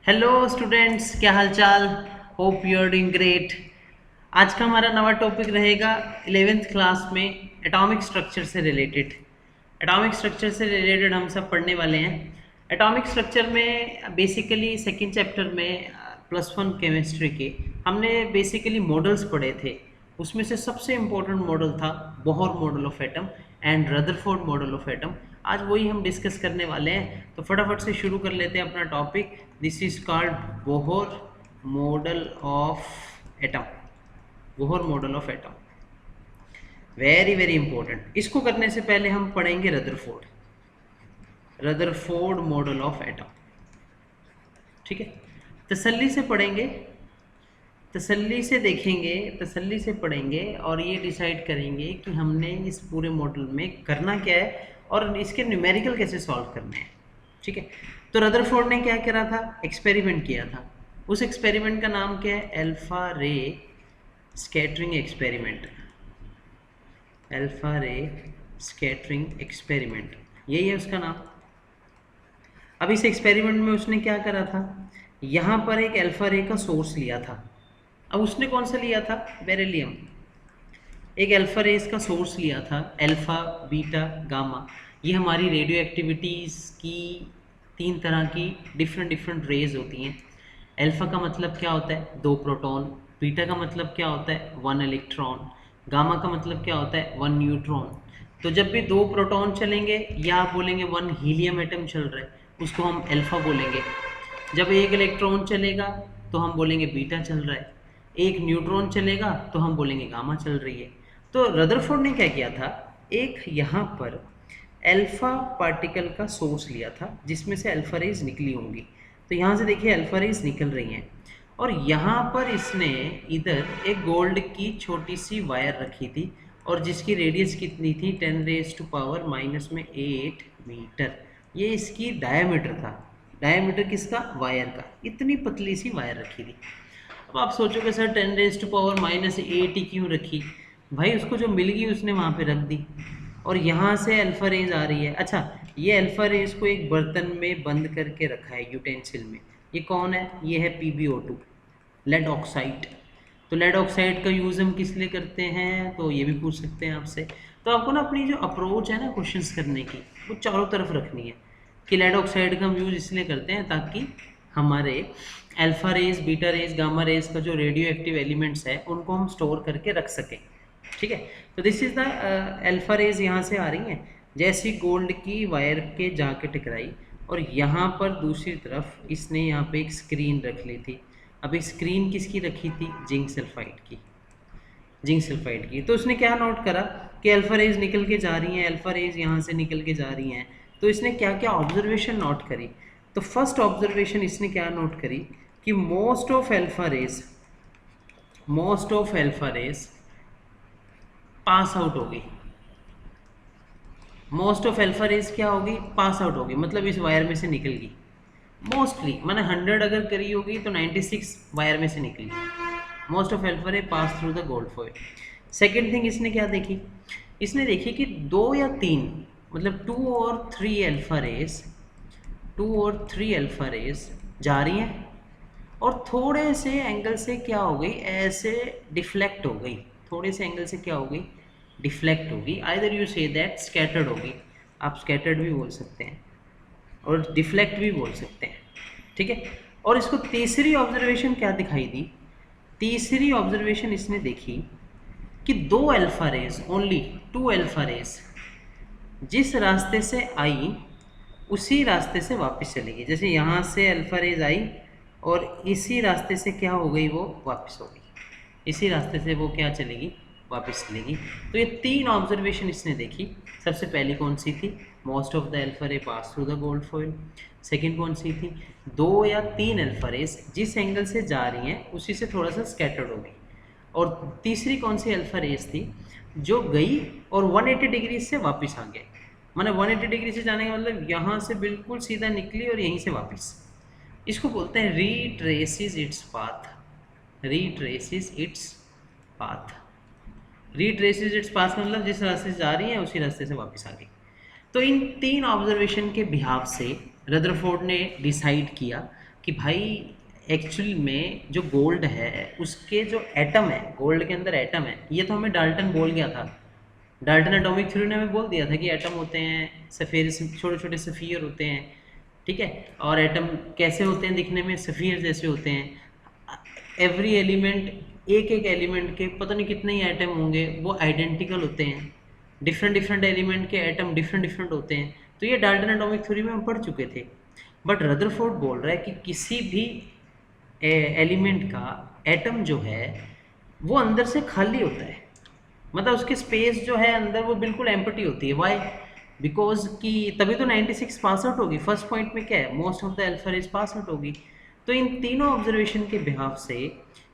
Hello students, क्या हाल चाल। Hope you are doing great. आज का हमारा नवा टॉपिक रहेगा 11th क्लास में एटॉमिक स्ट्रक्चर से रिलेटेड। एटॉमिक स्ट्रक्चर से रिलेटेड हम सब पढ़ने वाले हैं। एटॉमिक स्ट्रक्चर में बेसिकली सेकंड चैप्टर में +1 केमिस्ट्री के हमने बेसिकली मॉडल्स पढ़े थे। उसमें से सबसे इम्पोर्टेंट मॉडल था Bohr model of atom and Rutherford model of atom. आज वही हम डिस्कस करने वाले हैं, तो फटाफट से शुरू कर लेते हैं अपना topic. This is called Bohr model of atom. Bohr model of atom very very important. इसको करने से पहले हम पढ़ेंगे रदरफोर्ड मॉडल ऑफ एटम। ठीक है, तसल्ली से पढ़ेंगे, तसल्ली से देखेंगे, तसल्ली से पढ़ेंगे और ये डिसाइड करेंगे कि हमने इस पूरे मॉडल में करना क्या है और इसके न्यूमेरिकल कैसे सॉल्व करने हैं। ठीक है, तो रदरफोर्ड ने क्या करा था, एक्सपेरिमेंट किया था। उस एक्सपेरिमेंट का नाम क्या है, अल्फा रे स्कैटरिंग एक्सपेरिमेंट। अल्फा रे स्कैटरिंग एक्सपेरिमेंट, यही है उसका नाम। अब इस एक्सपेरिमेंट में उसने क्या करा था, यहाँ पर एक अल्फा रे का सोर्स लिया था। अब उसने कौन सा लिया था, बेरिलियम। एक अल्फा रेस का सोर्स लिया था, अल्फा बीटा गामा। ये हमारी रेडियो एक्टिविटीज़ की 3 तरह की डिफरेंट रेज होती हैं। अल्फा का मतलब क्या होता है, 2 प्रोटॉन। बीटा का मतलब क्या होता है, 1 इलेक्ट्रॉन। गामा का मतलब क्या होता है, 1 न्यूट्रॉन। तो जब भी 2 प्रोटॉन चलेंगे या आप बोलेंगे 1 हीलियम एटम चल रहा है, उसको हम अल्फा बोलेंगे। जब 1 इलेक्ट्रॉन चलेगा तो हम बोलेंगे बीटा चल रहा है। 1 न्यूट्रॉन चलेगा तो हम बोलेंगे गामा चल रही है। तो रदरफोर्ड ने क्या किया था, एक यहाँ पर अल्फा पार्टिकल का सोर्स लिया था जिसमें से अल्फा रेज निकली होंगी। तो यहाँ से देखिए अल्फा रेज निकल रही हैं और यहाँ पर इसने इधर एक गोल्ड की छोटी सी वायर रखी थी और जिसकी रेडियस कितनी थी, 10⁻⁻⁸ मीटर। ये इसकी डायमीटर था। डायमीटर किसका, वायर का। इतनी पतली सी वायर रखी थी। अब आप सोचोगे सर 10⁻⁸ ही क्यों रखी। भाई उसको जो मिल गई उसने वहाँ पे रख दी और यहाँ से अल्फा रेज आ रही है। अच्छा, ये अल्फा रेज को एक बर्तन में बंद करके रखा है यूटेंसिल में। ये कौन है, ये है PbO2, लेड ऑक्साइड। तो लेड ऑक्साइड का यूज़ हम किस लिए करते हैं, तो ये भी पूछ सकते हैं आपसे। तो आपको ना अपनी जो अप्रोच है ना क्वेश्चंस करने की, वो चारों तरफ रखनी है कि लेड ऑक्साइड का हम यूज़ इसलिए करते हैं ताकि हमारे alpha rays, beta rays, gamma rays का जो रेडियो एक्टिव एलिमेंट्स है उनको हम स्टोर करके रख सकें। ठीक है, तो this is the alpha rays यहाँ से आ रही हैं, जैसी गोल्ड की वायर के जाके टकराई और यहाँ पर दूसरी तरफ इसने यहाँ पे एक स्क्रीन रख ली थी। अब एक स्क्रीन किसकी रखी थी, जिंक सल्फाइड की। जिंक सल्फाइड की। तो उसने क्या नोट करा कि अल्फा रेज निकल के जा रही हैं, अल्फा रेज यहाँ से निकल के जा रही हैं। तो इसने क्या क्या ऑब्जर्वेशन नोट करी। तो फर्स्ट ऑब्जर्वेशन इसने क्या नोट करी कि most of alpha rays pass out होगी। मोस्ट ऑफ अल्फा रेज क्या होगी, पास आउट होगी, मतलब इस वायर में से निकल गई। मोस्टली मैंने 100 अगर करी होगी तो 96 वायर में से निकली। मोस्ट ऑफ अल्फा रे pass through the gold foil. Second thing इसने क्या देखी, इसने देखी कि 2 या 3 मतलब 2 और 3 अल्फा रेज जा रही हैं और थोड़े से एंगल से क्या हो गई, ऐसे डिफ्लेक्ट हो गई। थोड़े से एंगल से क्या हो गई, डिफ्लेक्ट होगी। Either you say that scattered होगी, आप स्कैटर्ड भी बोल सकते हैं और डिफ्लेक्ट भी बोल सकते हैं। ठीक है, और इसको तीसरी ऑब्जर्वेशन क्या दिखाई दी, तीसरी ऑब्जर्वेशन इसने देखी कि 2 alpha rays, only 2 alpha rays जिस रास्ते से आई उसी रास्ते से वापस चलेगी। जैसे यहाँ से अल्फा रेज आई और इसी रास्ते से क्या हो गई, वो वापस हो गई। इसी रास्ते से वो क्या चलेगी, वापस चलेगी। तो ये 3 ऑब्जर्वेशन इसने देखी। सबसे पहली कौन सी थी, मोस्ट ऑफ द अल्फा रे pass through the gold foil. Second कौन सी थी, 2 या 3 अल्फा रेज जिस एंगल से जा रही हैं उसी से थोड़ा सा स्कैटर्ड हो गई। और तीसरी कौन सी अल्फा रेज थी, जो गई और 180 डिग्री से वापस आ गए। मैंने 180 डिग्री से जाने का मतलब यहाँ से बिल्कुल सीधा निकली और यहीं से वापस। इसको बोलते हैं retraces its path. Retraces its path, retraces its path मतलब जिस रास्ते से जा रही है उसी रास्ते से वापस आ गई। तो इन 3 ऑब्जर्वेशन के बिहाव से रदरफोर्ड ने डिसाइड किया कि भाई एक्चुअल में जो गोल्ड है उसके जो एटम है, गोल्ड के अंदर एटम है, ये तो हमें डाल्टन बोल गया था। डाल्टन एटॉमिक थ्योरी ने हमें बोल दिया था कि एटम होते हैं सफ़ेद, छोटे छोटे सफ़ियर होते हैं, ठीक है। और एटम कैसे होते हैं दिखने में, सफ़ियर जैसे होते हैं। एवरी एलिमेंट, एक एक एलिमेंट के पता नहीं कितने ही एटम होंगे, वो आइडेंटिकल होते हैं। डिफरेंट डिफरेंट एलिमेंट के एटम डिफरेंट डिफरेंट होते हैं। तो ये डाल्टन एटॉमिक थ्योरी में हम पढ़ चुके थे। बट रदरफोर्ड बोल रहा है कि किसी भी एलिमेंट का एटम जो है वो अंदर से खाली होता है, मतलब उसकी स्पेस जो है अंदर वो बिल्कुल एम्प्टी होती है। वाई? बिकॉज कि तभी तो 96 पास आउट होगी। फर्स्ट पॉइंट में क्या है, most of the alpha rays pass out होगी। तो इन तीनों ऑब्जर्वेशन के बिहाफ से,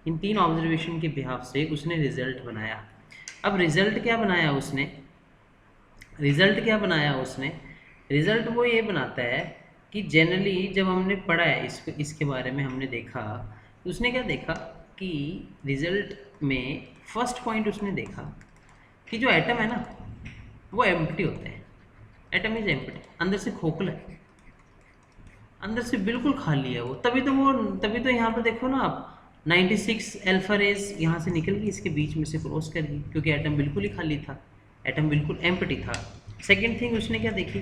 इन तीन ऑब्जर्वेशन के बिहाफ से उसने रिजल्ट बनाया। अब रिजल्ट क्या बनाया उसने, रिजल्ट क्या बनाया उसने, रिजल्ट वो ये बनाता है कि जनरली जब हमने पढ़ा है इसके बारे में हमने देखा, तो उसने क्या देखा कि रिजल्ट में फर्स्ट पॉइंट उसने देखा कि जो एटम है ना वो एम्प्टी होता है। एटम इज एम्प्टी, अंदर से खोखला है, अंदर से बिल्कुल खाली है वो। तभी तो यहाँ पर देखो ना आप, 96 अल्फा रेज यहाँ से निकल गई, इसके बीच में से क्रॉस कर गई, क्योंकि एटम बिल्कुल ही खाली था, एटम बिल्कुल एम्प्टी था। सेकेंड थिंग उसने क्या देखी,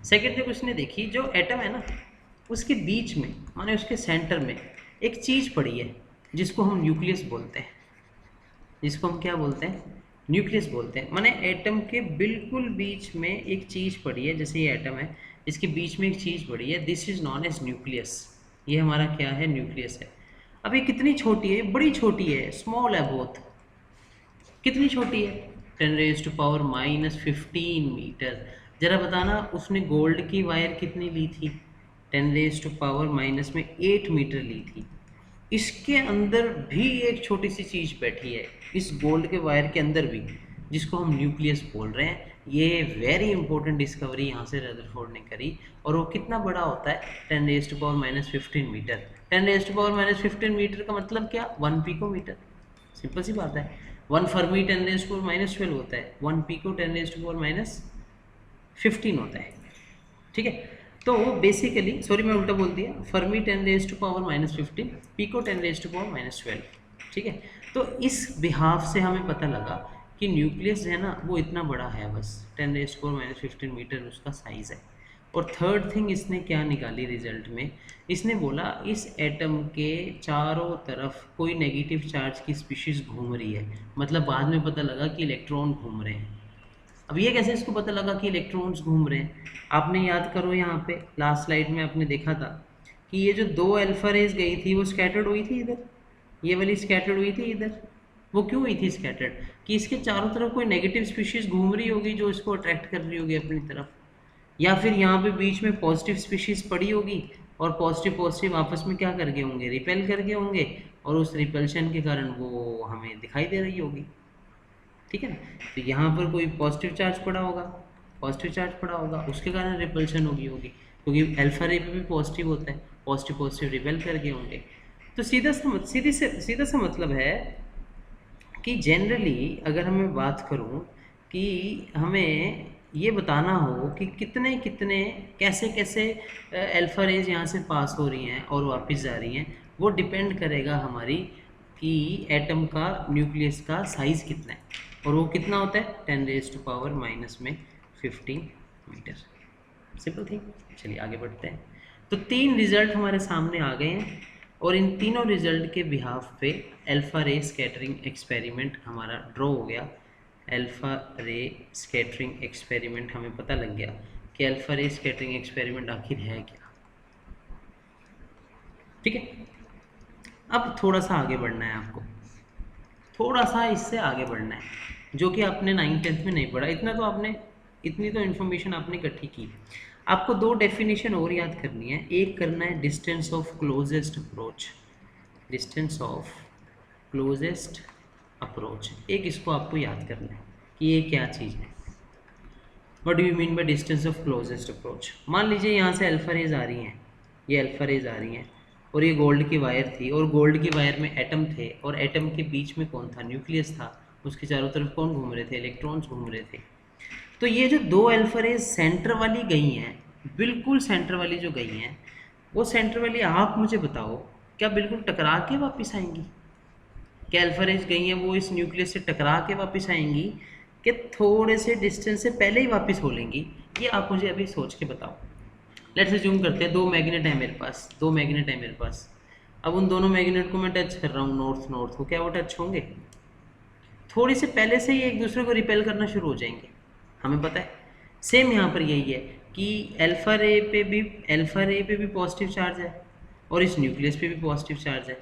सेकेंड थिंग उसने देखी जो एटम है ना उसके बीच में, माने उसके सेंटर में एक चीज़ पड़ी है जिसको हम न्यूक्लियस बोलते हैं, जिसको हम क्या बोलते हैं, न्यूक्लियस बोलते हैं। माने एटम के बिल्कुल बीच में एक चीज़ पड़ी है, जैसे ये एटम है इसके बीच में एक चीज़ पड़ी है, this is known as nucleus. ये हमारा क्या है, न्यूक्लियस है। अब ये कितनी छोटी है, बड़ी छोटी है, स्मॉल है बहुत। कितनी छोटी है, 10⁻⁻15 मीटर। जरा बताना उसने गोल्ड की वायर कितनी ली थी, 10⁻⁻8 मीटर ली थी। इसके अंदर भी एक छोटी सी चीज़ बैठी है, इस गोल्ड के वायर के अंदर भी, जिसको हम न्यूक्लियस बोल रहे हैं। ये वेरी इंपॉर्टेंट डिस्कवरी यहाँ से रदरफोर्ड ने करी। और वो कितना बड़ा होता है, 10⁻⁻15 मीटर। 10⁻⁻15 मीटर का मतलब क्या, 1 पिकोमीटर। सिंपल सी बात है। 1 फर्मी 10⁻⁻12 होता है, 1 पिको 10⁻⁻15 होता है, ठीक है। तो बेसिकली, सॉरी मैं उल्टा बोल दिया, फर्मी 10⁻⁻15, पिको 10⁻⁻12, ठीक है। तो इस बिहाफ से हमें पता लगा कि न्यूक्लियस है ना वो इतना बड़ा है, बस 10⁻⁻15 मीटर उसका साइज़ है। और थर्ड थिंग इसने क्या निकाली रिजल्ट में, इसने बोला इस एटम के चारों तरफ कोई नेगेटिव चार्ज की स्पीशीज़ घूम रही है। मतलब बाद में पता लगा कि इलेक्ट्रॉन घूम रहे हैं। अब ये कैसे इसको पता लगा कि इलेक्ट्रॉन्स घूम रहे हैं, आपने याद करो यहाँ पे लास्ट स्लाइड में आपने देखा था कि ये जो 2 अल्फा रेज गई थी वो स्कैटर्ड हुई थी इधर, ये वाली स्कैटर्ड हुई थी इधर। वो क्यों हुई थी स्कैटर्ड, कि इसके चारों तरफ कोई नेगेटिव स्पीशीज घूम रही होगी जो इसको अट्रैक्ट कर रही होगी अपनी तरफ, या फिर यहाँ पे बीच में पॉजिटिव स्पीशीज पड़ी होगी और पॉजिटिव पॉजिटिव आपस में क्या कर गए होंगे, रिपेल कर गए होंगे, और उस रिपल्शन के कारण वो हमें दिखाई दे रही होगी, ठीक है ना। तो यहाँ पर कोई पॉजिटिव चार्ज पड़ा होगा, पॉजिटिव चार्ज पड़ा होगा, उसके कारण रिपल्शन होगी, क्योंकि अल्फा रे पे भी पॉजिटिव होता है, पॉजिटिव पॉजिटिव रिपेल कर गए होंगे। तो सीधा सा मतलब है कि जनरली अगर मैं बात करूं कि हमें ये बताना हो कि कितने कितने कैसे कैसे अल्फा रेज यहाँ से पास हो रही हैं और वापस जा रही हैं, वो डिपेंड करेगा हमारी कि एटम का, न्यूक्लियस का साइज़ कितना है, और वो कितना होता है 10⁻⁻15 मीटर। Simple thing. चलिए आगे बढ़ते हैं। तो 3 रिजल्ट हमारे सामने आ गए हैं, और इन तीनों रिजल्ट के बिहाफ पे अल्फा रे स्कैटरिंग एक्सपेरिमेंट हमारा ड्रॉ हो गया। अल्फा रे स्कैटरिंग एक्सपेरिमेंट, हमें पता लग गया कि अल्फा रे स्कैटरिंग एक्सपेरिमेंट आखिर है क्या, ठीक है। अब थोड़ा सा आगे बढ़ना है आपको, थोड़ा सा इससे आगे बढ़ना है, जो कि आपने 9th-10th में नहीं पढ़ा। इतना तो आपने, इतनी तो इन्फॉर्मेशन आपने इकट्ठी की। आपको 2 डेफिनेशन और याद करनी है। एक करना है distance of closest approach, distance of closest approach, एक इसको आपको याद करना है कि ये क्या चीज़ है। What do you mean by distance of closest approach. मान लीजिए यहाँ से अल्फा रेज आ रही हैं, ये अल्फा रेज आ रही हैं, और ये गोल्ड की वायर थी, और गोल्ड की वायर में एटम थे, और एटम के बीच में कौन था, न्यूक्लियस था। उसके चारों तरफ कौन घूम रहे थे, इलेक्ट्रॉन्स घूम रहे थे। तो ये जो 2 अल्फा रेज सेंटर वाली गई हैं, बिल्कुल सेंटर वाली जो गई हैं, वो सेंटर वाली आप मुझे बताओ, क्या बिल्कुल टकरा के वापस आएंगी? क्या अल्फा रेज गई हैं वो इस न्यूक्लियस से टकरा के वापस आएंगी, कि थोड़े से डिस्टेंस से पहले ही वापस हो लेंगी? ये आप मुझे अभी सोच के बताओ। लेट्स अज्यूम करते हैं 2 मैग्नेट है मेरे पास, 2 मैग्नेट है मेरे पास। अब उन दोनों मैग्नेट को मैं टच कर रहा हूँ नॉर्थ नॉर्थ को, क्या वो टच होंगे? थोड़ी से पहले से ही एक दूसरे को रिपेल करना शुरू हो जाएंगे, हमें पता है। सेम यहाँ पर यही है कि अल्फा रे पे भी पॉजिटिव चार्ज है और इस न्यूक्लियस पे भी पॉजिटिव चार्ज है,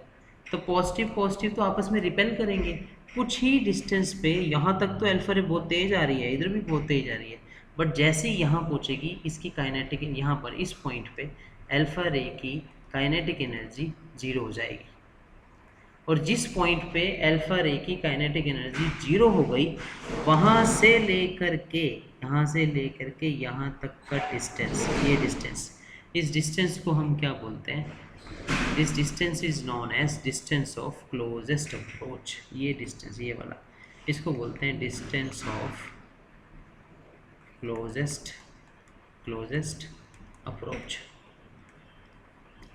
तो पॉजिटिव पॉजिटिव तो आपस में रिपेल करेंगे। कुछ ही डिस्टेंस पे यहाँ तक तो अल्फा रे बहुत तेज आ रही है, इधर भी बहुत तेज आ रही है, बट जैसे ही यहाँ पहुँचेगी इसकी काइनेटिक, यहाँ पर इस पॉइंट पे अल्फा रे की काइनेटिक एनर्जी 0 हो जाएगी। और जिस पॉइंट पे अल्फा रे की काइनेटिक एनर्जी 0 हो गई, वहाँ से लेकर के यहाँ तक का डिस्टेंस, ये डिस्टेंस, इस डिस्टेंस को हम क्या बोलते हैं? This distance is known as distance of closest approach. ये डिस्टेंस, ये वाला, इसको बोलते हैं डिस्टेंस ऑफ क्लोजेस्ट अप्रोच।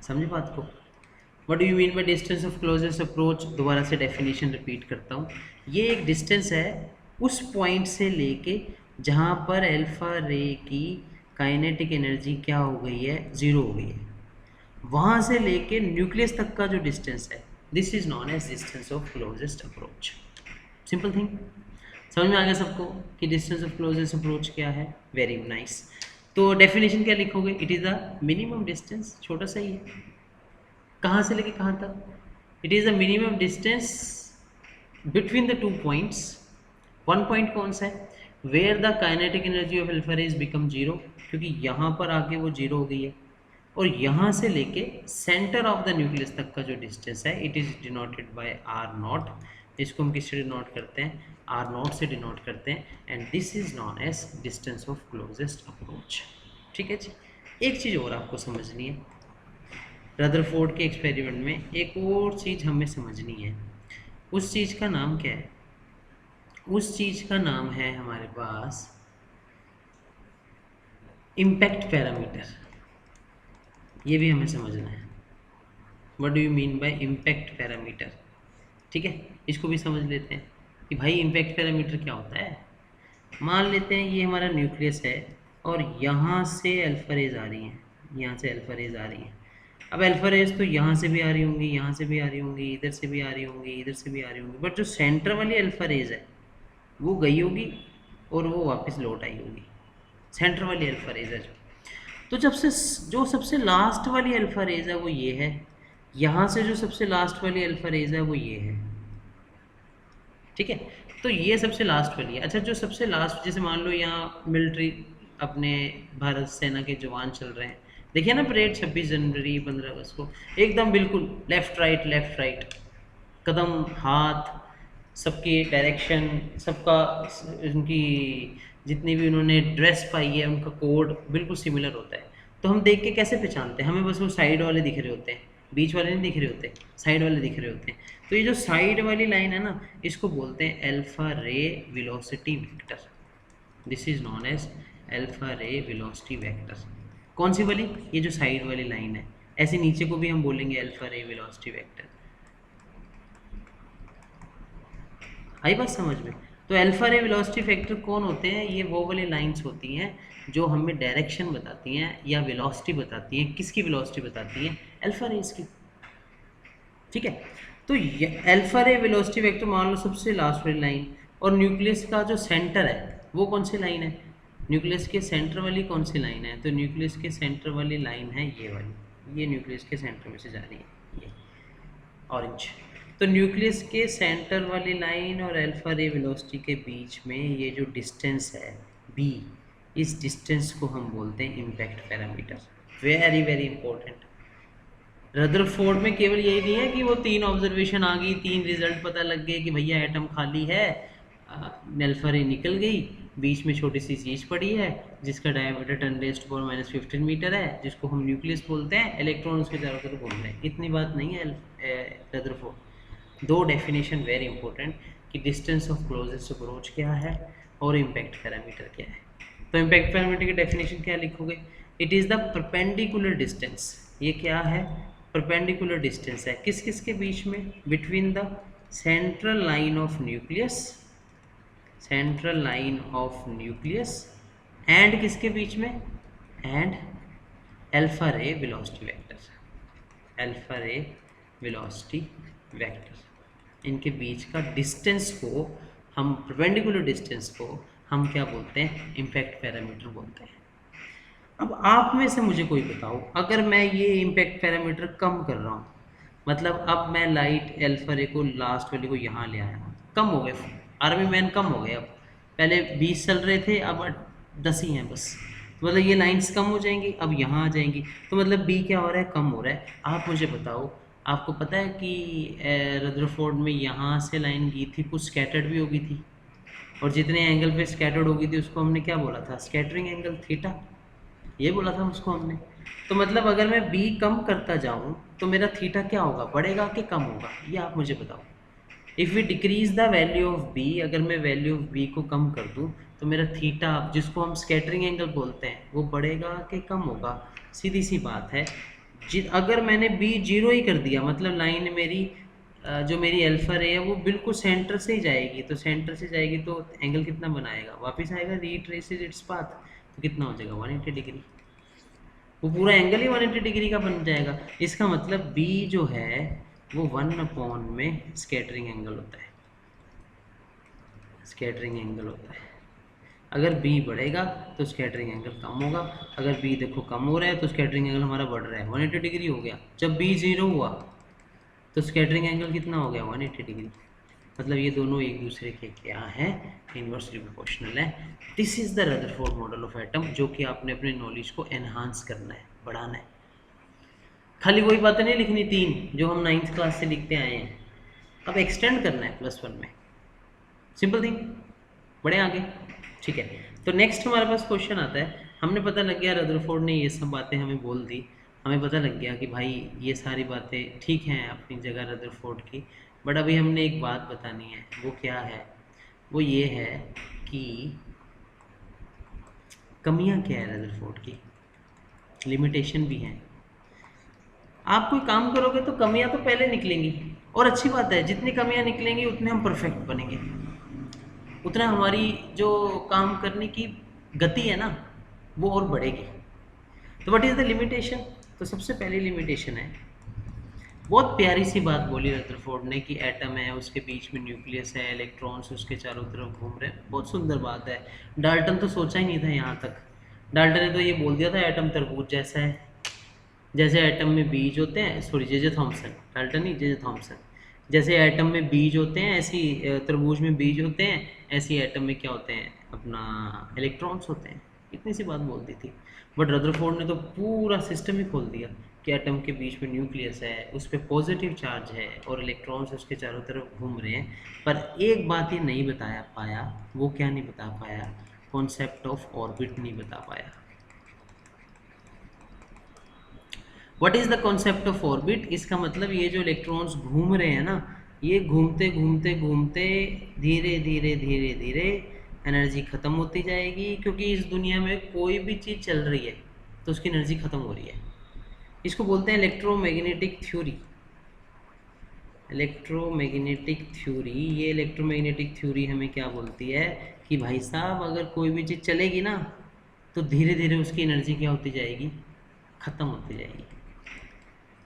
समझे बात को? What do you mean by distance of closest approach? दोबारा से डेफिनेशन रिपीट करता हूँ। ये एक डिस्टेंस है उस पॉइंट से लेके जहाँ पर अल्फा रे की काइनेटिक एनर्जी क्या हो गई है? 0 हो गई है। वहाँ से लेके न्यूक्लियस तक का जो डिस्टेंस है, this is known as distance of closest approach. Simple thing. समझ में आ गया सबको कि डिस्टेंस ऑफ क्लोजेस्ट अप्रोच क्या है? Very nice. तो डेफिनेशन क्या लिखोगे? It is the minimum distance, छोटा सा ही है, कहाँ से लेके कहाँ तक? It is the minimum distance between the 2 points. One point कौन सा है? Where the kinetic energy of alpha rays become 0, क्योंकि यहाँ पर आके वो 0 हो गई है। और यहाँ से लेके सेंटर ऑफ द न्यूक्लियस तक का जो डिस्टेंस है, it is denoted by R naught. इसको हम किससे डिनोट करते हैं? आर नॉट से डिनोट करते हैं, and this is known as distance of closest approach. ठीक है जी। एक चीज़ और आपको समझनी है, रदरफोर्ड के एक्सपेरिमेंट में एक और चीज़ हमें समझनी है। उस चीज़ का नाम क्या है? उस चीज़ का नाम है हमारे पास इम्पैक्ट पैरामीटर। ये भी हमें समझना है। What do you mean by impact parameter? ठीक है, इसको भी समझ लेते हैं कि भाई इम्पैक्ट पैरामीटर क्या होता है। मान लेते हैं ये हमारा न्यूक्लियस है और यहाँ से अल्फा रेज आ रही हैं, यहाँ से अल्फा रेज आ रही हैं। अब अल्फा रेज तो यहाँ से भी आ रही होंगी, यहाँ से भी आ रही होंगी, इधर से भी आ रही होंगी, इधर से भी आ रही होंगी, बट जो सेंटर वाली अल्फा रेज है वो गई होगी और वो वापस लौट आई होगी। सेंटर वाली अल्फा रेज है तो जो सबसे लास्ट वाली अल्फा रेज है वो ये है, यहाँ से जो सबसे लास्ट वाली अल्फा रेज है वो ये है। ठीक है, तो ये सबसे लास्ट वाली है। अच्छा, जो सबसे लास्ट, जैसे मान लो यहाँ मिलिट्री, अपने भारत सेना के जवान चल रहे हैं, देखिए ना परेड 26 जनवरी 15 अगस्त को, एकदम बिल्कुल लेफ्ट राइट, कदम हाथ, सबकी डायरेक्शन, सबका, उनकी जितनी भी उन्होंने ड्रेस पाई है उनका कोड बिल्कुल सिमिलर होता है। तो हम देख के कैसे पहचानते हैं? हमें बस वो साइड वाले दिख रहे होते हैं, बीच वाले नहीं दिख रहे होते, साइड वाले दिख रहे होते हैं। तो ये जो साइड वाली लाइन है ना, इसको बोलते हैं alpha ray velocity vector. This is known as alpha ray velocity vector. कौन सी वाली? ये जो साइड वाली लाइन है। ऐसे नीचे को भी हम बोलेंगे अल्फा रे वेलोसिटी वेक्टर। आई बात समझ में? तो अल्फा रे वेलोसिटी फैक्टर कौन होते हैं? ये वो वाली लाइंस होती हैं जो हमें डायरेक्शन बताती हैं या वेलोसिटी बताती हैं। किसकी वेलोसिटी बताती हैं? अल्फा रेज की। ठीक है, तो ये अल्फा रे वेलोसिटी वेक्टर मान लो सबसे लास्ट वाली लाइन, और न्यूक्लियस का जो सेंटर है वो कौन सी लाइन है? न्यूक्लियस के सेंटर वाली कौन सी लाइन है? तो न्यूक्लियस के सेंटर वाली लाइन है ये वाली, ये न्यूक्लियस के सेंटर में से जा रही है, ये ऑरेंज। तो न्यूक्लियस के सेंटर वाली लाइन और अल्फा रे वेलोसिटी के बीच में ये जो डिस्टेंस है b, इस डिस्टेंस को हम बोलते हैं impact parameter. Very very important. Rutherford में केवल यही नहीं है कि वो 3 ऑब्जर्वेशन आ गई, 3 रिजल्ट पता लग गए कि भैया एटम खाली है, अल्फा रे निकल गई, बीच में छोटी सी चीज़ पड़ी है जिसका डायमीटर 10⁻⁻15 मीटर है, जिसको हम न्यूक्लियस बोलते हैं, इलेक्ट्रॉन उसके चारों तरफ घूम रहे हैं। इतनी बात नहीं है रदरफोर्ड। 2 डेफिनेशन वेरी इंपॉर्टेंट कि डिस्टेंस ऑफ क्लोजेस्ट अप्रोच क्या है और इम्पैक्ट पैरामीटर क्या है। तो इम्पैक्ट पैरामीटर की डेफिनेशन क्या लिखोगे? It is the perpendicular distance ये क्या है, परपेंडिकुलर डिस्टेंस है किस किस के बीच में, between the central line of nucleus, central line of nucleus and किसके बीच में, and alpha ray velocity vector, alpha ray velocity vector, इनके बीच का डिस्टेंस को हम, परपेंडिकुलर डिस्टेंस को हम क्या बोलते हैं, इम्पैक्ट पैरामीटर बोलते हैं। अब आप में से मुझे कोई बताओ, अगर मैं ये इम्पैक्ट पैरामीटर कम कर रहा हूँ, मतलब अब मैं लाइट अल्फा रे को, लास्ट वाले को यहाँ ले आया हूँ, कम हो गए, आर्मी मैन कम हो गए, अब पहले 20 चल रहे थे, अब 10 ही हैं बस, तो मतलब ये लाइंस कम हो जाएंगी, अब यहाँ आ जाएंगी, तो मतलब बी क्या हो रहा है, कम हो रहा है। आप मुझे बताओ, आपको पता है कि रदरफोर्ड में यहाँ से लाइन गई थी, कुछ स्कैटर्ड भी होगी थी, और जितने एंगल पे स्कैटर्ड होगी थी उसको हमने क्या बोला था, स्कैटरिंग एंगल थीटा, ये बोला था उसको हमने। तो मतलब अगर मैं बी कम करता जाऊं तो मेरा थीटा क्या होगा, बढ़ेगा कि कम होगा, ये आप मुझे बताओ। If we decrease the value of B, अगर मैं वैल्यू ऑफ बी को कम कर दूं तो मेरा थीटा, जिसको हम स्कैटरिंग एंगल बोलते हैं, वो बढ़ेगा कि कम होगा, सीधी सी बात है। अगर मैंने बी जीरो ही कर दिया, मतलब लाइन मेरी जो मेरी अल्फा रे है वो बिल्कुल सेंटर से ही जाएगी, तो सेंटर से जाएगी तो एंगल कितना बनाएगा, वापस आएगा, रीट्रेसेस इट्स पाथ, तो कितना हो जाएगा 180 डिग्री, वो पूरा एंगल ही 180 डिग्री का बन जाएगा। इसका मतलब बी जो है वो 1 में स्कैटरिंग एंगल होता है, स्कैटरिंग एंगल होता है। अगर बी बढ़ेगा तो स्कैटरिंग एंगल कम होगा, अगर बी देखो कम हो रहा है तो स्कैटरिंग एंगल हमारा बढ़ रहा है, 180 डिग्री हो गया। जब बी जीरो हुआ तो स्कैटरिंग एंगल कितना हो गया, 180 डिग्री। मतलब ये दोनों एक दूसरे के क्या हैं, इन्वर्सली प्रोपोर्शनल है। This is the Rutherford model of atom, जो कि आपने अपने नॉलेज को एनहांस करना है, बढ़ाना है। खाली वही बातें नहीं लिखनी तीन जो हम 9th क्लास से लिखते आए हैं, अब एक्सटेंड करना है +1 में, सिंपल थिंग, बढ़े आगे। ठीक है, तो नेक्स्ट हमारे पास क्वेश्चन आता है, हमने पता लग गया रदरफोर्ड ने ये सब बातें हमें बोल दी, हमें पता लग गया कि भाई ये सारी बातें ठीक हैं अपनी जगह रदरफोर्ड की, बट अभी हमने एक बात बतानी है, वो क्या है, वो ये है कि कमियां क्या है रदरफोर्ड की, लिमिटेशन भी हैं। आप कोई काम करोगे तो कमियां तो पहले निकलेंगी, और अच्छी बात है, जितनी कमियां निकलेंगी उतने हम परफेक्ट बनेंगे, उतना हमारी जो काम करने की गति है ना वो और बढ़ेगी। तो व्हाट इज़ द लिमिटेशन, तो सबसे पहली लिमिटेशन है, बहुत प्यारी सी बात बोली रदरफोर्ड ने कि एटम है, उसके बीच में न्यूक्लियस है, इलेक्ट्रॉन्स उसके चारों तरफ घूम रहे हैं, बहुत सुंदर बात है। डाल्टन तो सोचा ही नहीं था यहाँ तक, डाल्टन ने तो ये बोल दिया था एटम तरबूज जैसा है, जैसे एटम में बीज होते हैं, सॉरी जे जे थॉमसन, डाल्टन नहीं, जे जे थॉमसन, जैसे एटम में बीज होते हैं ऐसी तरबूज में बीज होते हैं, ऐसी एटम में क्या होते हैं, अपना इलेक्ट्रॉन्स होते हैं, इतनी सी बात बोल दी थी। बट रदरफोर्ड ने तो पूरा सिस्टम ही खोल दिया कि एटम के बीच में न्यूक्लियस है, उस पर पॉजिटिव चार्ज है और इलेक्ट्रॉन्स उसके चारों तरफ घूम रहे हैं। पर एक बात ये नहीं बताया पाया, वो क्या नहीं बता पाया, कॉन्सेप्ट ऑफ ऑर्बिट नहीं बता पाया। What is the concept of orbit, इसका मतलब ये जो इलेक्ट्रॉन्स घूम रहे हैं ना, ये घूमते घूमते घूमते धीरे धीरे धीरे धीरे एनर्जी ख़त्म होती जाएगी, क्योंकि इस दुनिया में कोई भी चीज़ चल रही है तो उसकी एनर्जी ख़त्म हो रही है। इसको बोलते हैं इलेक्ट्रोमैग्नेटिक थ्योरी, इलेक्ट्रोमैग्नेटिक थ्योरी। ये इलेक्ट्रोमैग्नेटिक थ्योरी हमें क्या बोलती है कि भाई साहब अगर कोई भी चीज़ चलेगी ना तो धीरे धीरे उसकी एनर्जी क्या होती जाएगी, ख़त्म होती जाएगी,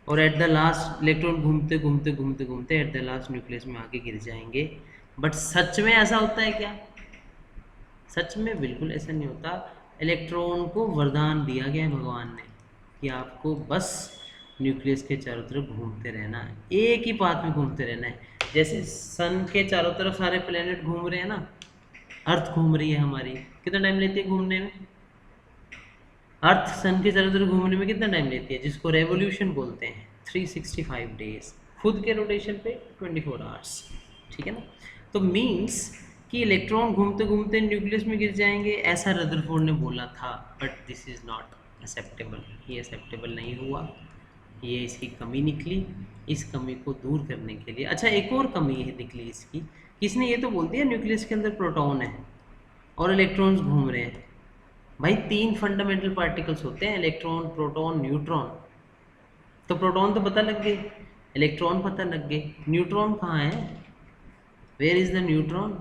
और एट द लास्ट इलेक्ट्रॉन घूमते घूमते घूमते घूमते एट द लास्ट न्यूक्लियस में आके गिर जाएंगे। बट सच में ऐसा होता है क्या, सच में बिल्कुल ऐसा नहीं होता। इलेक्ट्रॉन को वरदान दिया गया है भगवान ने कि आपको बस न्यूक्लियस के चारों तरफ घूमते रहना है, एक ही पाथ में घूमते रहना है। जैसे सन के चारों तरफ सारे प्लेनेट घूम रहे हैं ना, अर्थ घूम रही है हमारी, कितना टाइम लेती है घूमने में, अर्थ सन के चारों तरफ घूमने में कितना टाइम लेती है, जिसको रेवोल्यूशन बोलते हैं, 365 डेज, खुद के रोटेशन पे 24 आवर्स, ठीक है ना। तो मीन्स कि इलेक्ट्रॉन घूमते घूमते न्यूक्लियस में गिर जाएंगे, ऐसा रदरफोर्ड ने बोला था, but this is not acceptable, ये एक्सेप्टेबल नहीं हुआ, ये इसकी कमी निकली। इस कमी को दूर करने के लिए, अच्छा एक और कमी है निकली इसकी, किसने ये तो बोल दिया न्यूक्लियस के अंदर प्रोटॉन है और इलेक्ट्रॉन्स घूम रहे हैं। भाई 3 फंडामेंटल पार्टिकल्स होते हैं, इलेक्ट्रॉन, प्रोटॉन, न्यूट्रॉन। तो प्रोटॉन तो पता लग गए, इलेक्ट्रॉन पता लग गए, न्यूट्रॉन कहाँ है? Where is the neutron?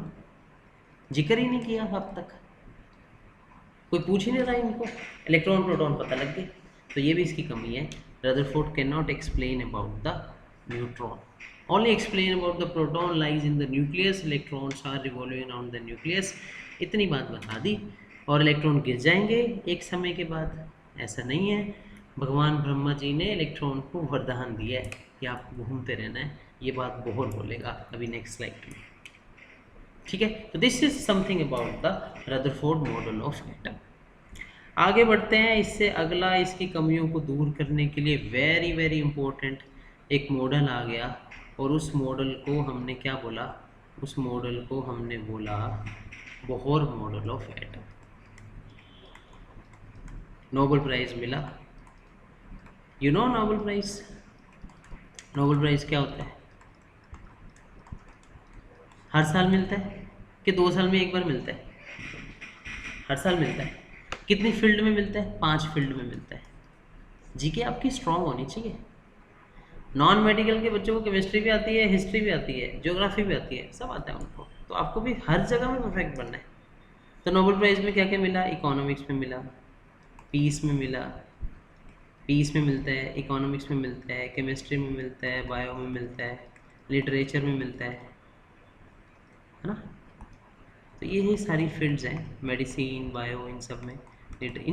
जिक्र ही नहीं किया अब तक, कोई पूछ ही नहीं रहा इनको। इलेक्ट्रॉन प्रोटॉन पता लग गए, तो ये भी इसकी कमी है। Rutherford can not explain about the neutron, only explain about the proton lies in the nucleus, electrons are revolving around the nucleus। इतनी बात बता दी, और इलेक्ट्रॉन गिर जाएंगे एक समय के बाद, ऐसा नहीं है। भगवान ब्रह्मा जी ने इलेक्ट्रॉन को वरदान दिया है कि आपको घूमते रहना है, ये बात बोहर बोलेगा अभी नेक्स्ट स्लाइड में, ठीक है। तो this is something about the Rutherford model of atom. आगे बढ़ते हैं, इससे अगला इसकी कमियों को दूर करने के लिए वेरी वेरी इंपॉर्टेंट एक मॉडल आ गया, और उस मॉडल को हमने क्या बोला? उस मॉडल को हमने बोला Bohr model of atom. Nobel prize मिला, you know Nobel prize? Nobel prize क्या होता है? हर साल मिलता है कि 2 साल में एक बार मिलता है? हर साल मिलता है। कितनी फील्ड में मिलता है? 5 फील्ड में मिलता है। जीके आपकी स्ट्रांग होनी चाहिए। नॉन मेडिकल के बच्चों को केमिस्ट्री भी आती है, हिस्ट्री भी आती है, ज्योग्राफी भी आती है, सब आता है उनको, तो आपको भी हर जगह में परफेक्ट बनना है। तो नोबेल प्राइज में क्या क्या मिला? इकोनॉमिक्स में मिला, पीस में मिला, पीस में मिलता है, इकोनॉमिक्स में मिलता है, केमिस्ट्री में मिलता है, बायो में मिलता है, लिटरेचर में मिलता है ना। तो ये सारी फील्ड्स हैं, मेडिसिन, बायो, इन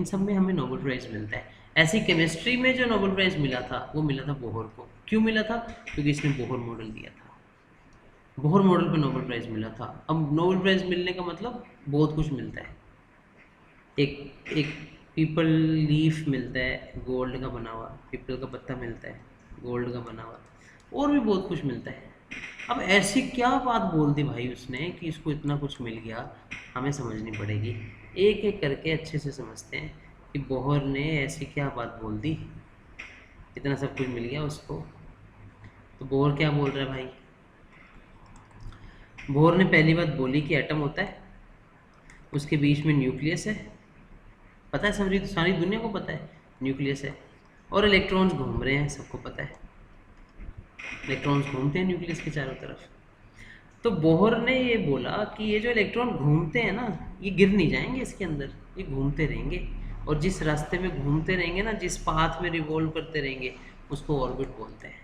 सब में हमें नोबेल प्राइज़ मिलता है। ऐसी केमिस्ट्री में जो नोबेल प्राइज़ मिला था वो मिला था बोहर को। क्यों मिला था? क्योंकि इसने बोहर मॉडल दिया था, बोहर मॉडल पे नोबेल प्राइज़ मिला था। अब नोबेल प्राइज़ मिलने का मतलब बहुत कुछ मिलता है। एक एक पीपल लीफ मिलता है गोल्ड का बना हुआ, पीपल का पत्ता मिलता है गोल्ड का बना हुआ, और भी बहुत कुछ मिलता है। अब ऐसी क्या बात बोल दी भाई उसने कि इसको इतना कुछ मिल गया, हमें समझनी पड़ेगी। एक एक करके अच्छे से समझते हैं कि बोहर ने ऐसी क्या बात बोल दी, इतना सब कुछ मिल गया उसको। तो बोहर क्या बोल रहा है भाई? बोहर ने पहली बात बोली कि एटम होता है, उसके बीच में न्यूक्लियस है, पता है, सारी सारी दुनिया को पता है न्यूक्लियस है, और इलेक्ट्रॉन्स घूम रहे हैं, सबको पता है इलेक्ट्रॉन्स घूमते हैं न्यूक्लियस के चारों तरफ। तो बोहर ने ये बोला कि ये जो इलेक्ट्रॉन घूमते हैं ना, ये गिर नहीं जाएंगे इसके अंदर, ये घूमते रहेंगे, और जिस रास्ते में घूमते रहेंगे ना, जिस पाथ में रिवॉल्व करते रहेंगे, उसको ऑर्बिट बोलते हैं।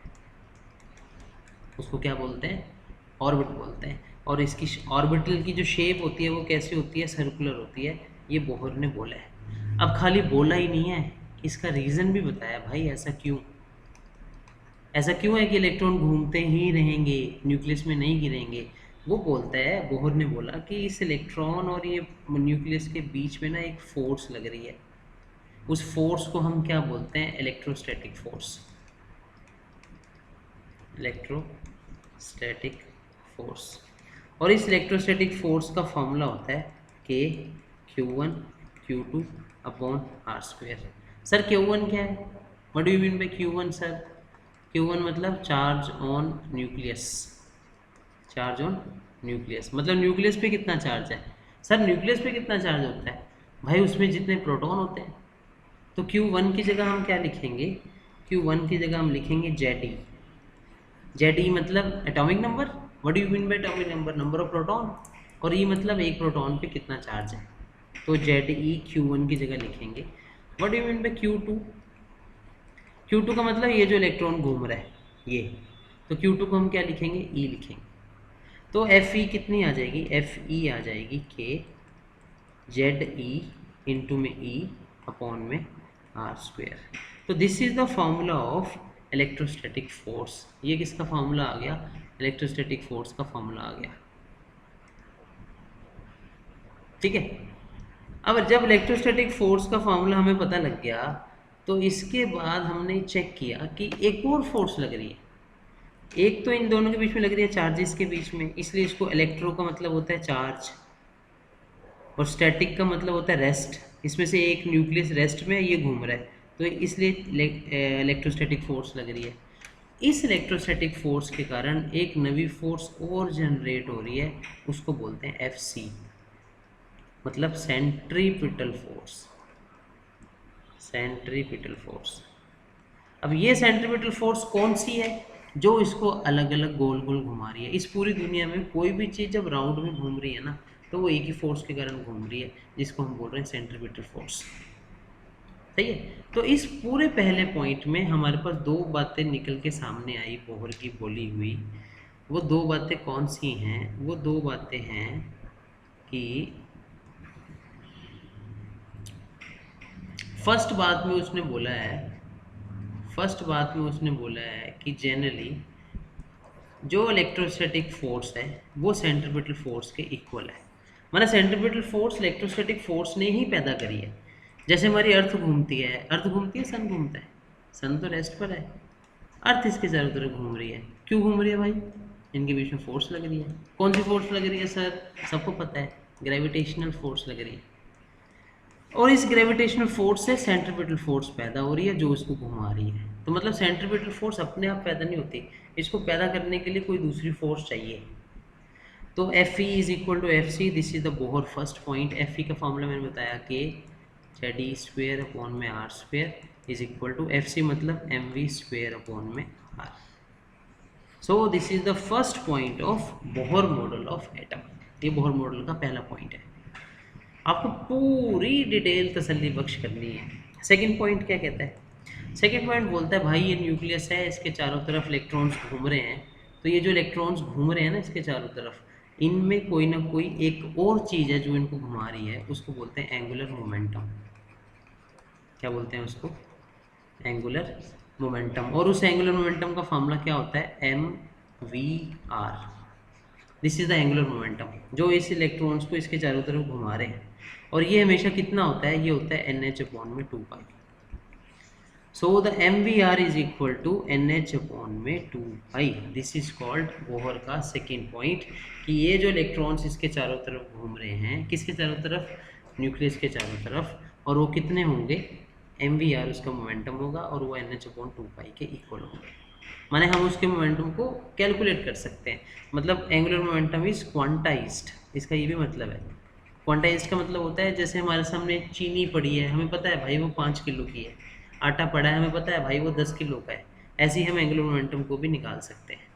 उसको क्या बोलते हैं? ऑर्बिट बोलते हैं। और इसकी ऑर्बिटल की जो शेप होती है वो कैसी होती है? सर्कुलर होती है। ये बोहर ने बोला है। अब खाली बोला ही नहीं है, इसका रीज़न भी बताया भाई, ऐसा क्यों, ऐसा क्यों है कि इलेक्ट्रॉन घूमते ही रहेंगे, न्यूक्लियस में नहीं गिरेंगे। वो बोलता है, बोहर ने बोला कि इस इलेक्ट्रॉन और ये न्यूक्लियस के बीच में ना एक फोर्स लग रही है, उस फोर्स को हम क्या बोलते हैं? Electrostatic force. Electrostatic force. और इस इलेक्ट्रोस्टैटिक फोर्स का फॉर्मूला होता है के Q1 Q2 upon are square. Sir Q1 क्या है? What do you mean by Q1 sir? Q1 मतलब charge on nucleus, charge on nucleus मतलब न्यूक्लियस पे कितना चार्ज है। सर न्यूक्लियस पे कितना चार्ज होता है? भाई उसमें जितने प्रोटॉन होते हैं। तो Q1 की जगह हम क्या लिखेंगे? Q1 की जगह हम लिखेंगे Ze। Ze मतलब atomic number, what do you mean by atomic number? Number of proton. और E मतलब एक प्रोटॉन पे कितना चार्ज है, तो Ze Q1 की जगह लिखेंगे। What do you mean by Q2? Q2 का मतलब ये जो इलेक्ट्रॉन घूम रहा है ये, तो Q2 को हम क्या लिखेंगे? E लिखेंगे। तो Fe कितनी आ जाएगी? Fe आ जाएगी के Ze इंटू में E अपॉन में आर स्क्वायर। तो this is the formula of electrostatic force. ये किसका फॉर्मूला आ गया? इलेक्ट्रोस्टैटिक फोर्स का फॉर्मूला आ गया, ठीक है। अब जब इलेक्ट्रोस्टैटिक फोर्स का फॉर्मूला हमें पता लग गया, तो इसके बाद हमने चेक किया कि एक और फोर्स लग रही है। एक तो इन दोनों के बीच में लग रही है चार्जेस के बीच में, इसलिए इसको इलेक्ट्रो का मतलब होता है चार्ज, और स्टैटिक का मतलब होता है रेस्ट। इसमें से एक न्यूक्लियस रेस्ट में, ये घूम रहा है, तो इसलिए इलेक्ट्रोस्टैटिक फोर्स लग रही है। इस इलेक्ट्रोस्टैटिक फोर्स के कारण एक नई फोर्स और जनरेट हो रही है, उसको बोलते हैं Fc, मतलब सेंट्रीपिटल फोर्स। Centripetal force. अब ये सेंट्रीपिटल फोर्स कौन सी है, जो इसको अलग अलग गोल गोल घुमा रही है। इस पूरी दुनिया में कोई भी चीज़ जब राउंड में घूम रही है ना, तो वो एक ही फोर्स के कारण घूम रही है, जिसको हम बोल रहे हैं सेंट्रीपिटल फोर्स। सही है। तो इस पूरे पहले पॉइंट में हमारे पास दो बातें निकल के सामने आई बोहर की बोली हुई। वो दो बातें कौन सी हैं? वो दो बातें हैं कि फर्स्ट बात में उसने बोला है कि जनरली जो इलेक्ट्रोस्टैटिक फोर्स है वो सेंट्रीपिटल फोर्स के इक्वल है। माना सेंट्रीपिटल फोर्स इलेक्ट्रोस्टैटिक फोर्स ने ही पैदा करी है। जैसे हमारी अर्थ घूमती है, सन घूमता है, सन तो रेस्ट पर है, अर्थ इसके चारों तरफ घूम रही है। क्यों घूम रही है भाई? इनके बीच में फोर्स लग रही है। कौन सी फोर्स लग रही है सर? सबको पता है, ग्रेविटेशनल फोर्स लग रही है। और इस ग्रेविटेशनल फोर्स से सेंट्रीपिटल फोर्स पैदा हो रही है जो इसको घुमा रही है। तो मतलब सेंट्रीपिटल फोर्स अपने आप पैदा नहीं होती, इसको पैदा करने के लिए कोई दूसरी फोर्स चाहिए। तो F E is equal to F C, this is the Bohr first point. F E का फॉर्मूला मैंने बताया कि जेड ई स्क्वेयर अपॉन में R square is equal to F C मतलब एम वी स्क्वेयर अपॉन में R. So this is the first point of Bohr model of atom. ये Bohr model का पहला पॉइंट है। आपको पूरी डिटेल तसल्ली बख्श करनी है। सेकंड पॉइंट क्या कहता है? सेकंड पॉइंट बोलता है भाई ये न्यूक्लियस है, इसके चारों तरफ इलेक्ट्रॉन्स घूम रहे हैं। तो ये जो इलेक्ट्रॉन्स घूम रहे हैं ना इसके चारों तरफ, इनमें कोई ना कोई एक और चीज़ है जो इनको घुमा रही है, उसको बोलते हैं एंगुलर मोमेंटम। क्या बोलते हैं उसको? Angular momentum. और उस एंगुलर मोमेंटम का फॉर्मूला क्या होता है? M we R. This is the angular momentum जो इस इलेक्ट्रॉन्स को इसके चारों तरफ घुमा रहे हैं। और ये हमेशा कितना होता है? ये होता है एन एच अपॉन में 2 pi. So the m we r is equal to n h upon में 2 pi. This is called Bohr का सेकेंड पॉइंट, कि ये जो इलेक्ट्रॉन्स इसके चारों तरफ घूम रहे हैं, किसके चारों तरफ? न्यूक्लियस के चारों तरफ। और वो कितने होंगे? एम वी आर उसका मोमेंटम होगा और वो एन एच अपॉन 2 पाई के इक्वल होंगे। माने हम उसके मोमेंटम को कैलकुलेट कर सकते हैं। मतलब एंगुलर मोमेंटम इज क्वांटाइज्ड, इसका ये भी मतलब है। क्वांटाइज्ड का मतलब होता है जैसे हमारे सामने चीनी पड़ी है, हमें पता है भाई वो 5 किलो की है। आटा पड़ा है, हमें पता है भाई वो 10 किलो का है। ऐसे ही हम एंगुलर मोमेंटम को भी निकाल सकते हैं।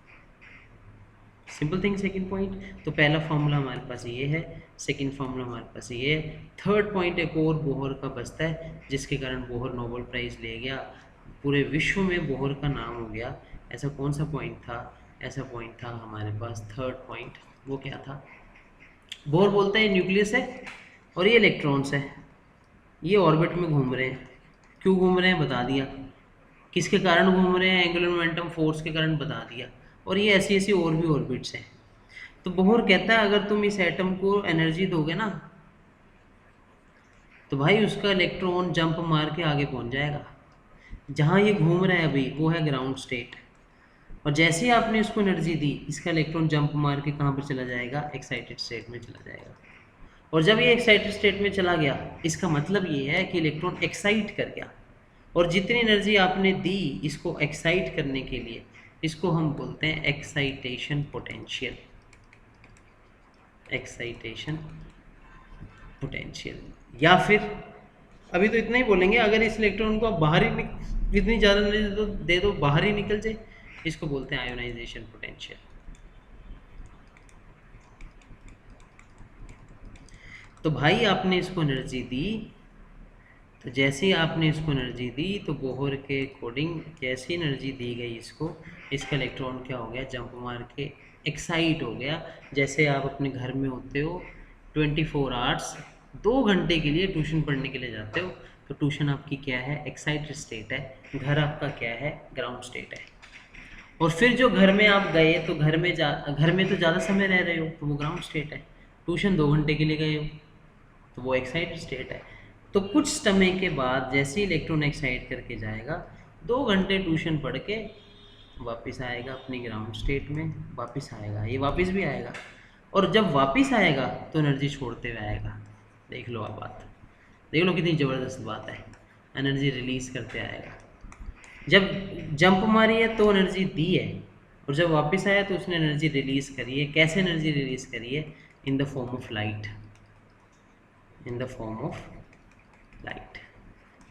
Simple thing. सेकंड पॉइंट तो पहला फॉर्मूला हमारे पास ये है, सेकंड फॉर्मूला हमारे पास ये है। थर्ड पॉइंट एक और बोहर का बचता है, जिसके कारण बोहर नोबेल प्राइज़ ले गया, पूरे विश्व में बोहर का नाम हो गया। ऐसा कौन सा पॉइंट था? ऐसा पॉइंट था हमारे पास थर्ड पॉइंट। वो क्या था? बोहर बोलता है न्यूक्लियस है और ये इलेक्ट्रॉन्स है, ये ऑर्बिट में घूम रहे हैं। क्यों घूम रहे हैं बता दिया, किसके कारण घूम रहे हैं? एंगुलर मोमेंटम फोर्स के कारण बता दिया। और ये ऐसी ऐसी और भी ऑर्बिट्स हैं। तो बोहर कहता है अगर तुम इस एटम को एनर्जी दोगे ना, तो भाई उसका इलेक्ट्रॉन जंप मार के आगे पहुंच जाएगा। जहाँ ये घूम रहा है अभी वो है ग्राउंड स्टेट, और जैसे ही आपने इसको एनर्जी दी, इसका इलेक्ट्रॉन जंप मार के कहाँ पर चला जाएगा? एक्साइटेड स्टेट में चला जाएगा। और जब ये एक्साइटेड स्टेट में चला गया, इसका मतलब ये है कि इलेक्ट्रॉन एक्साइट कर गया। और जितनी एनर्जी आपने दी इसको एक्साइट करने के लिए, इसको हम बोलते हैं एक्साइटेशन पोटेंशियल। Excitation potential. या फिर अभी तो इतना ही बोलेंगे, अगर इस इलेक्ट्रॉन को आप बाहर ही इतनी ज़्यादा एनर्जी दे दो बाहर ही निकल जाए, इसको बोलते हैं आयोनाइजेशन पोटेंशियल। तो भाई आपने इसको एनर्जी दी, तो जैसे ही आपने इसको एनर्जी दी तो बोहर के अकॉर्डिंग जैसी एनर्जी दी गई इसको, इसका इलेक्ट्रॉन क्या हो गया? जंप मार के एक्साइट हो गया। जैसे आप अपने घर में होते हो 24 आवर्स 2 घंटे के लिए ट्यूशन पढ़ने के लिए जाते हो, तो ट्यूशन आपकी क्या है? एक्साइटेड स्टेट है। घर आपका क्या है? ग्राउंड स्टेट है। और फिर जो घर में आप गए तो घर में तो ज़्यादा समय रह रहे हो, तो वो ग्राउंड स्टेट है। ट्यूशन 2 घंटे के लिए गए हो तो वो एक्साइटेड स्टेट है। तो कुछ समय के बाद जैसे ही इलेक्ट्रॉन एक्साइट करके जाएगा, 2 घंटे ट्यूशन पढ़ के वापस आएगा अपनी ग्राउंड स्टेट में, वापस आएगा, ये वापस भी आएगा। और जब वापस आएगा तो एनर्जी छोड़ते हुए आएगा। देख लो आप बात, देख लो कितनी ज़बरदस्त बात है। एनर्जी रिलीज़ करते आएगा। जब जंप मारी है तो एनर्जी दी है, और जब वापस आया तो उसने एनर्जी रिलीज़ करी है। कैसे एनर्जी रिलीज़ करी है? In the form of light. In the form of light.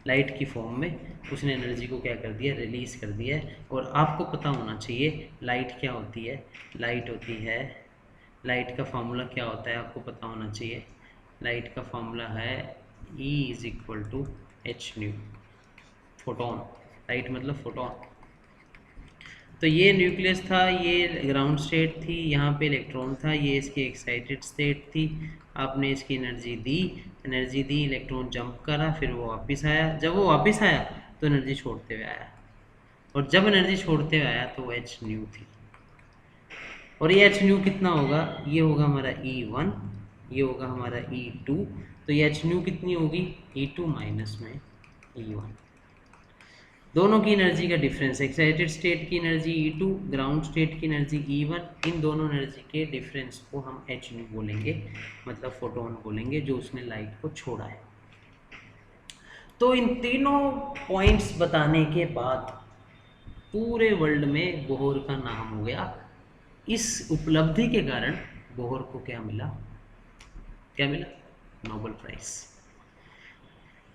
Light की फॉर्म में उसने एनर्जी को क्या कर दिया, रिलीज़ कर दिया है। और आपको पता होना चाहिए लाइट क्या होती है। लाइट होती है, लाइट का फार्मूला क्या होता है आपको पता होना चाहिए। लाइट का फार्मूला है E is equal to H nu, photon. Light मतलब फोटोन। तो ये न्यूक्लियस था, ये ग्राउंड स्टेट थी, यहाँ पे इलेक्ट्रॉन था, ये इसकी एक्साइटेड स्टेट थी। आपने इसकी एनर्जी दी, इलेक्ट्रॉन जंप करा, फिर वो वापस आया। जब वो वापस आया तो एनर्जी छोड़ते हुए आया, और जब एनर्जी छोड़ते हुए आया तो वो एच न्यू थी। और ये एच न्यू कितना होगा, ये होगा हमारा E1, ये होगा हमारा E2। तो ये एच न्यू कितनी होगी, E2 माइनस में E1। दोनों की एनर्जी का डिफरेंस, एक्साइटेड स्टेट की एनर्जी E2, ग्राउंड स्टेट की एनर्जी E1, इन दोनों एनर्जी के डिफरेंस को हम एच न्यू बोलेंगे, मतलब फोटोन बोलेंगे, जो उसने लाइट को छोड़ा है। तो इन तीनों पॉइंट्स बताने के बाद पूरे वर्ल्ड में बोहर का नाम हो गया। इस उपलब्धि के कारण बोहर को क्या मिला, क्या मिला, नोबेल प्राइज।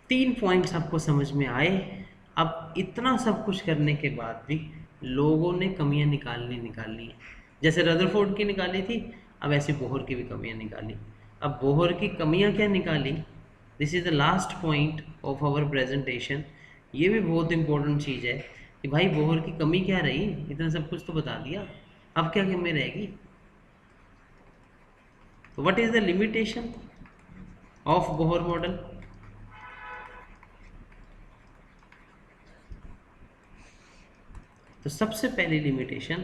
3 पॉइंट्स आपको समझ में आए। अब इतना सब कुछ करने के बाद भी लोगों ने कमियां निकालनी हैं। जैसे रदरफोर्ड की निकाली थी, अब ऐसे बोहर की भी कमियां निकाली। अब बोहर की कमियां क्या निकाली, this is the last point of our presentation. ये भी बहुत इंपॉर्टेंट चीज़ है कि भाई बोहर की कमी क्या रही, इतना सब कुछ तो बता दिया, अब क्या कमी रहेगी। तो what is the limitation of Bohr model. तो सबसे पहली लिमिटेशन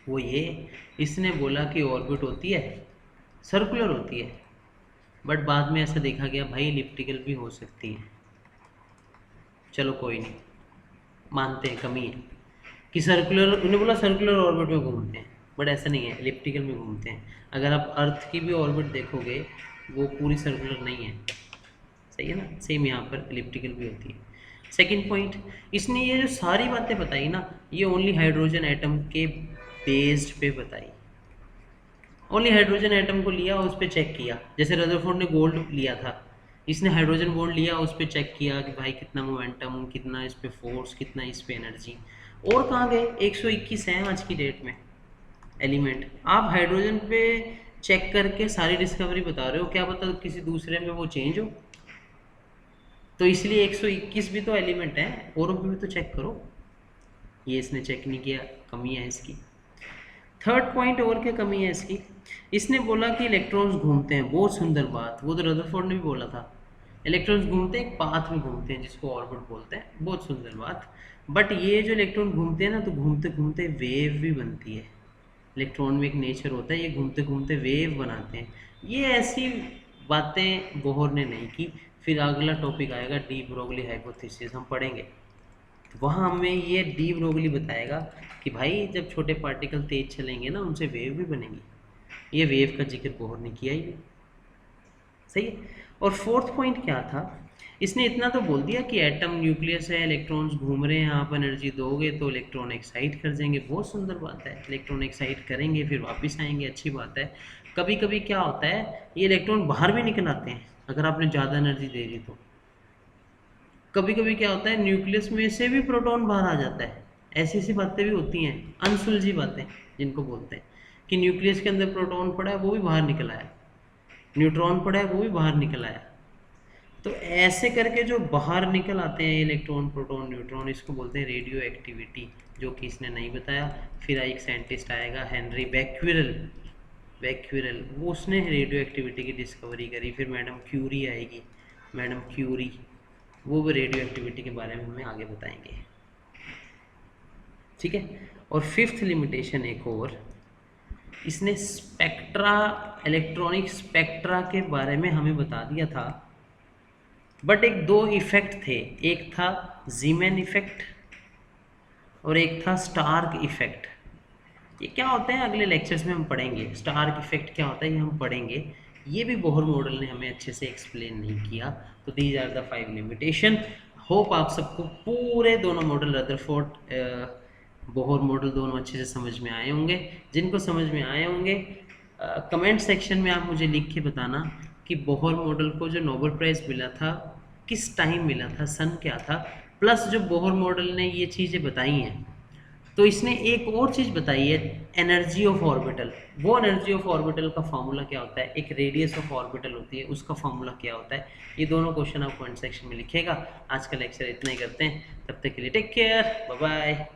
वो ये, इसने बोला कि ऑर्बिट होती है सर्कुलर होती है, बट बाद में ऐसा देखा गया भाई इलिप्टिकल भी हो सकती है। चलो कोई नहीं, मानते हैं कमी है कि सर्कुलर, उन्होंने बोला सर्कुलर ऑर्बिट में घूमते हैं, बट ऐसा नहीं है, इलिप्टिकल में घूमते हैं। अगर आप अर्थ की भी ऑर्बिट देखोगे वो पूरी सर्कुलर नहीं है, सही है ना। सेम यहाँ पर इलिप्टिकल भी होती है। सेकंड पॉइंट, इसने ये जो सारी बातें बताई ना, ये ओनली हाइड्रोजन एटम के बेस्ड पे बताई। ओनली हाइड्रोजन एटम को लिया, उस पर चेक किया। जैसे रदरफोर्ड ने गोल्ड लिया था, इसने हाइड्रोजन बॉन्ड लिया, उस पर चेक किया कि भाई कितना मोमेंटम, कितना इस पे फोर्स, कितना इस पे एनर्जी। और कहाँ गए, 121 हैं आज की डेट में एलिमेंट। आप हाइड्रोजन पे चेक करके सारी डिस्कवरी बता रहे हो, क्या पता किसी दूसरे में वो चेंज हो। तो इसलिए 121 भी तो एलिमेंट है, औरों पे भी तो चेक करो। ये इसने चेक नहीं किया, कमी है इसकी। थर्ड पॉइंट और क्या कमी है इसकी, इसने बोला कि इलेक्ट्रॉन्स घूमते हैं, बहुत सुंदर बात, वो तो रदरफोर्ड ने भी बोला था। इलेक्ट्रॉन्स घूमते हैं, एक पाथ में घूमते हैं जिसको ऑर्बिट बोलते हैं, बहुत सुंदर बात। बट ये जो इलेक्ट्रॉन घूमते हैं ना, तो घूमते घूमते वेव भी बनती है। इलेक्ट्रॉन में एक नेचर होता है, ये घूमते घूमते वेव बनाते हैं। ये ऐसी बातें बोहर ने नहीं की। फिर अगला टॉपिक आएगा डी ब्रोगली हाइपोथेसिस, हम पढ़ेंगे। वहाँ हमें ये डी ब्रोगली बताएगा कि भाई जब छोटे पार्टिकल तेज चलेंगे ना, उनसे वेव भी बनेगी। ये वेव का जिक्र बोहर ने किया ही नहीं, सही है। और फोर्थ पॉइंट क्या था, इसने इतना तो बोल दिया कि एटम न्यूक्लियस है, इलेक्ट्रॉन्स घूम रहे हैं, आप एनर्जी दोगे तो इलेक्ट्रॉन एक्साइट कर देंगे, बहुत सुंदर बात है। इलेक्ट्रॉन एक्साइट करेंगे फिर वापस आएंगे, अच्छी बात है। कभी कभी क्या होता है, ये इलेक्ट्रॉन बाहर भी निकल आते हैं अगर आपने ज़्यादा एनर्जी दे दी तो। कभी कभी क्या होता है, न्यूक्लियस में से भी प्रोटॉन बाहर आ जाता है। ऐसी ऐसी बातें भी होती हैं, अनसुलझी बातें जिनको बोलते हैं कि न्यूक्लियस के अंदर प्रोटॉन पड़ा है वो भी बाहर निकल आया, न्यूट्रॉन पड़ा है वो भी बाहर निकल आया। तो ऐसे करके जो बाहर निकल आते हैं इलेक्ट्रॉन, प्रोटॉन, न्यूट्रॉन, इसको बोलते हैं रेडियो एक्टिविटी, जो कि इसने नहीं बताया। फिर एक साइंटिस्ट आएगा हेनरी बैक्यूरेल, वो उसने रेडियो एक्टिविटी की डिस्कवरी करी। फिर मैडम क्यूरी आएगी, मैडम क्यूरी, वो भी रेडियो एक्टिविटी के बारे में हमें आगे बताएंगे, ठीक है। और फिफ्थ लिमिटेशन एक और, इसने स्पेक्ट्रा, इलेक्ट्रॉनिक स्पेक्ट्रा के बारे में हमें बता दिया था, बट एक दो इफेक्ट थे, एक था जीमैन इफेक्ट और एक था स्टार्क इफेक्ट। ये क्या होते हैं अगले लेक्चर्स में हम पढ़ेंगे, स्टार्क इफेक्ट क्या होता है ये हम पढ़ेंगे। ये भी बोहर मॉडल ने हमें अच्छे से एक्सप्लेन नहीं किया। तो these are the 5 limitation. Hope आप सबको पूरे दोनों मॉडल, रदरफोर्ड बोहर मॉडल, दोनों अच्छे से समझ में आए होंगे। जिनको समझ में आए होंगे कमेंट सेक्शन में आप मुझे लिख के बताना कि बोहर मॉडल को जो नोबेल प्राइज़ मिला था किस टाइम मिला था, सन क्या था, प्लस जो बोहर मॉडल ने ये चीज़ें बताई हैं, तो इसने एक और चीज़ बताई है, एनर्जी ऑफ ऑर्बिटल। वो एनर्जी ऑफ ऑर्बिटल का फॉर्मूला क्या होता है, एक रेडियस ऑफ ऑर्बिटल होती है, उसका फॉर्मूला क्या होता है, ये दोनों क्वेश्चन आप कमेंट सेक्शन में लिखिएगा। आज का लेक्चर इतना ही करते हैं, तब तक के लिए टेक केयर, बाय बाय।